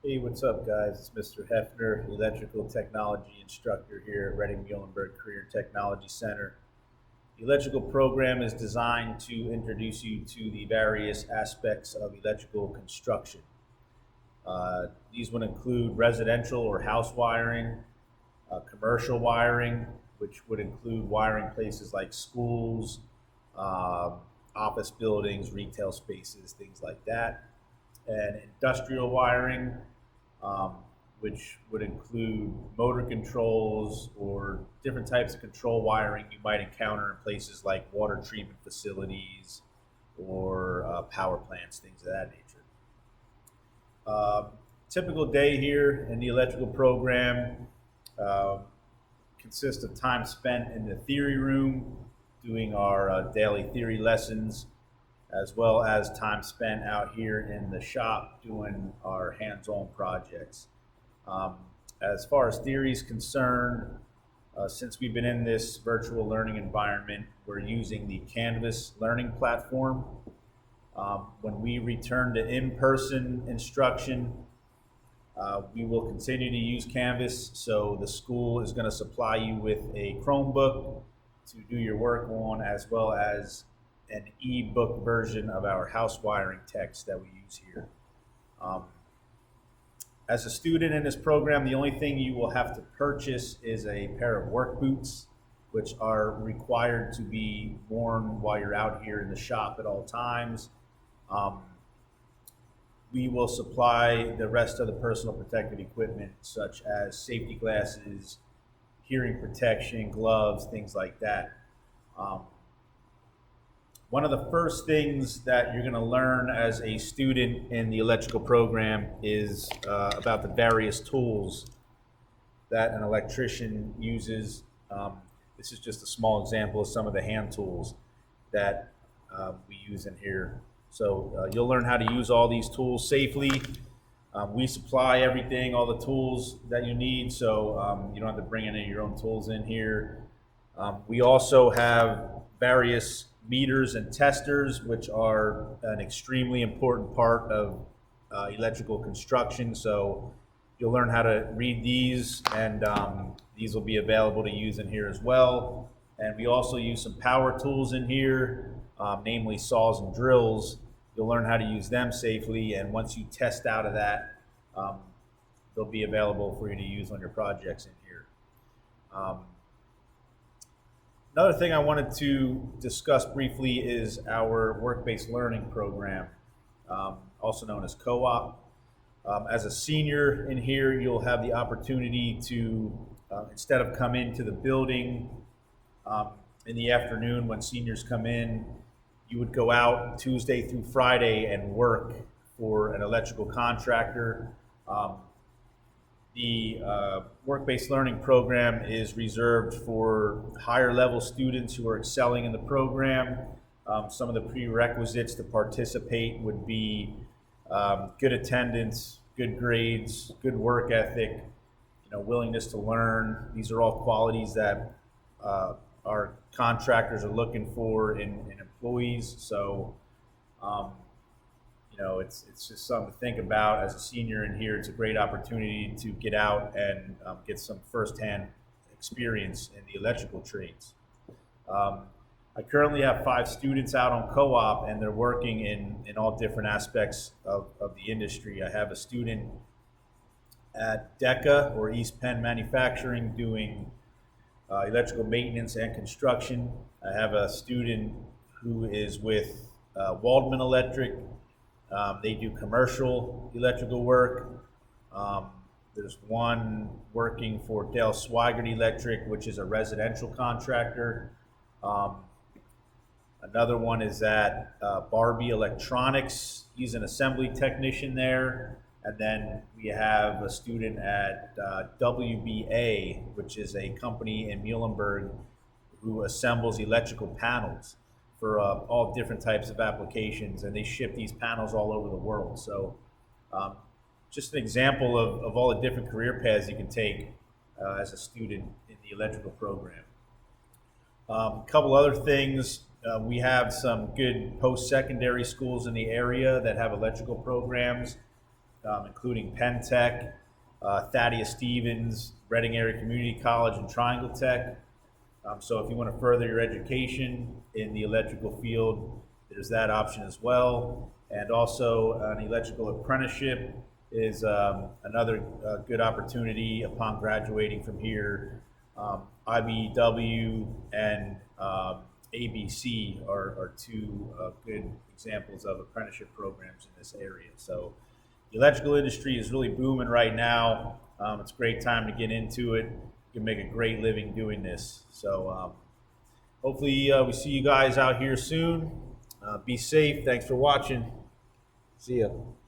Hey, what's up, guys? It's Mr. Hefner, electrical technology instructor here at Reading Muhlenberg Career Technology Center. The electrical program is designed to introduce you to the various aspects of electrical construction. These would include residential or house wiring, commercial wiring, which would include wiring places like schools, um, office buildings, retail spaces, things like that, and industrial wiring, um, which would include motor controls or different types of control wiring you might encounter in places like water treatment facilities or power plants, things of that nature. Um, Typical day here in the electrical program um, consists of time spent in the theory room doing our daily theory lessons, as well as time spent out here in the shop doing our hands-on projects. Um, as far as theory is concerned, since we've been in this virtual learning environment, we're using the Canvas learning platform. When we return to in-person instruction, we will continue to use Canvas. So the school is going to supply you with a Chromebook to do your work on, as well as an e-book version of our house wiring text that we use here. Um, as a student in this program, the only thing you will have to purchase is a pair of work boots, which are required to be worn while you're out here in the shop at all times. Um, we will supply the rest of the personal protective equipment, such as safety glasses, hearing protection, gloves, things like that. Um, One of the first things that you're going to learn as a student in the electrical program is about the various tools that an electrician uses. This is just a small example of some of the hand tools that we use in here. So you'll learn how to use all these tools safely. We supply everything, all the tools that you need, so you don't have to bring any of your own tools in here. We also have various meters and testers, which are an extremely important part of electrical construction. So you'll learn how to read these, and these will be available to use in here as well. And we also use some power tools in here, namely saws and drills. You'll learn how to use them safely, and once you test out of that, um, they'll be available for you to use on your projects in here. Um, Another thing I wanted to discuss briefly is our work-based learning program, also known as co-op. As a senior in here, you'll have the opportunity to, instead of come into the building in the afternoon when seniors come in, you would go out Tuesday through Friday and work for an electrical contractor. Um, the work-based learning program is reserved for higher level students who are excelling in the program. Some of the prerequisites to participate would be good attendance, good grades, good work ethic, willingness to learn. These are all qualities that our contractors are looking for in employees. So it's just something to think about as a senior in here. It's a great opportunity to get out and get some firsthand experience in the electrical trades. Um, I currently have 5 students out on co-op, and they're working in all different aspects of the industry. I have a student at DECA, or East Penn Manufacturing, doing electrical maintenance and construction. I have a student who is with Waldman Electric. They do commercial electrical work. There's one working for Dale Swigert Electric, which is a residential contractor. Another one is at Barbie Electronics. He's an assembly technician there. And then we have a student at WBA, which is a company in Muhlenberg who assembles electrical panels for all different types of applications, and they ship these panels all over the world. So just an example of all the different career paths you can take as a student in the electrical program. A couple other things. We have some good post-secondary schools in the area that have electrical programs. including Penn Tech, Thaddeus Stevens, Reading Area Community College, and Triangle Tech. So if you want to further your education in the electrical field, there's that option as well. And also an electrical apprenticeship is another good opportunity upon graduating from here. IBEW and ABC are two good examples of apprenticeship programs in this area. So the electrical industry is really booming right now. It's a great time to get into it. You can make a great living doing this. So hopefully we see you guys out here soon. Be safe. Thanks for watching. See ya.